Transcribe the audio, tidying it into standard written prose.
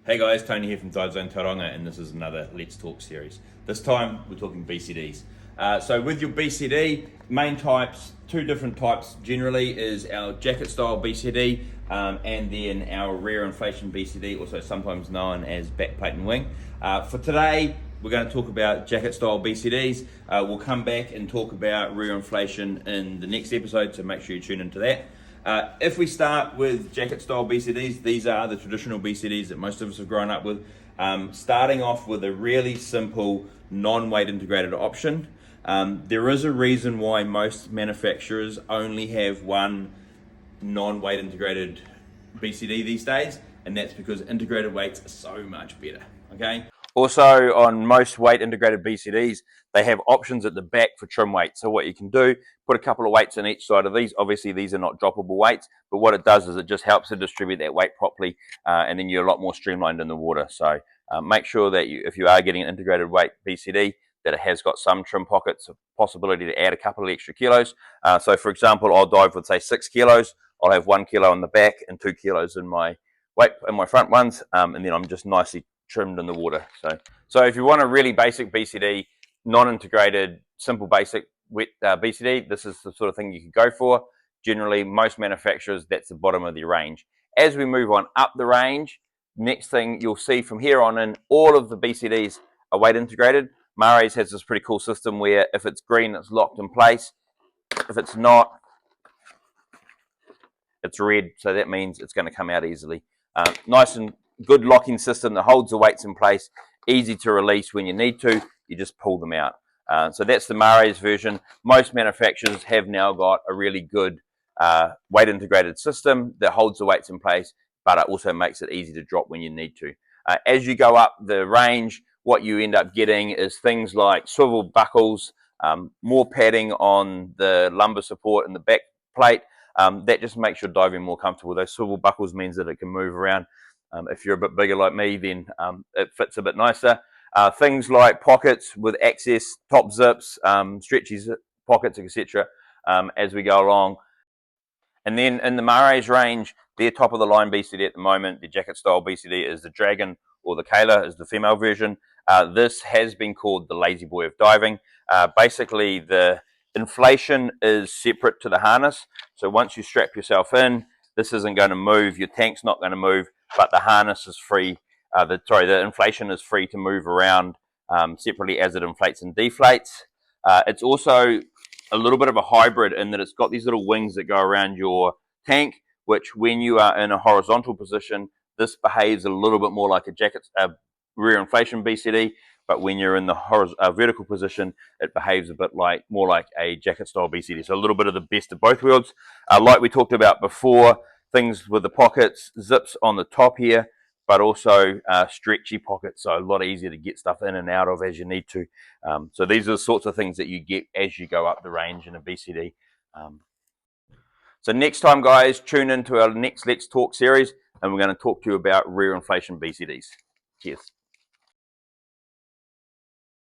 Hey guys, Tony here from Dive Zone Tauranga, and this is another Let's Talk series. This time we're talking BCDs. So with your BCD, main types, two different types generally is our jacket style BCD and then our rear inflation BCD, also sometimes known as backplate and wing. For today, we're going to talk about jacket style BCDs. We'll come back and talk about rear inflation in the next episode, so make sure you tune into that. If we start with jacket style BCDs, these are the traditional BCDs that most of us have grown up with. Starting off with a really simple non-weight integrated option. There is a reason why most manufacturers only have one non-weight integrated BCD these days, and that's because integrated weights are so much better, okay? Also, on most weight integrated BCDs, they have options at the back for trim weight. So what you can do, put a couple of weights on each side of these. Obviously, these are not droppable weights, but what it does is it just helps to distribute that weight properly, and then you're a lot more streamlined in the water. So make sure that if you are getting an integrated weight BCD, that it has got some trim pockets, a possibility to add a couple of extra kilos. So for example, I'll dive with say 6 kilos. I'll have 1 kilo in the back and 2 kilos in my front ones, and then I'm just nicely trimmed in the water. So if you want a really basic BCD, non-integrated, simple basic wet BCD, this is the sort of thing you could go for. Generally, most manufacturers, that's the bottom of the range. As we move on up the range, next thing you'll see from here on in, all of the BCDs are weight integrated. Mares has this pretty cool system where if it's green, it's locked in place. If it's not, it's red, so that means it's going to come out easily. Nice and good locking system that holds the weights in place, easy to release when you need to, you just pull them out. So that's the Mares version. Most manufacturers have now got a really good weight integrated system that holds the weights in place, but it also makes it easy to drop when you need to. As you go up the range, what you end up getting is things like swivel buckles, more padding on the lumbar support and the back plate. That just makes your diving more comfortable. Those swivel buckles means that it can move around. If you're a bit bigger like me, then it fits a bit nicer. Things like pockets with access, top zips, stretchy pockets, etc. As we go along. And then in the Mares range, their top of the line BCD at the moment, the jacket style BCD is the Dragon, or the Kayla is the female version. This has been called the lazy boy of diving. Basically, the inflation is separate to the harness. So once you strap yourself in, this isn't going to move, your tank's not going to move, but the harness is free. The inflation is free to move around separately as it inflates and deflates. It's also a little bit of a hybrid in that it's got these little wings that go around your tank, which when you are in a horizontal position, this behaves a little bit more like a rear inflation BCD, but when you're in the vertical position, it behaves a bit more like a jacket style BCD. So a little bit of the best of both worlds. Like we talked about before, things with the pockets, zips on the top here, but also stretchy pockets, so a lot easier to get stuff in and out of as you need to. So these are the sorts of things that you get as you go up the range in a BCD. So next time, guys, tune into our next Let's Talk series, and we're going to talk to you about rear inflation BCDs. Cheers.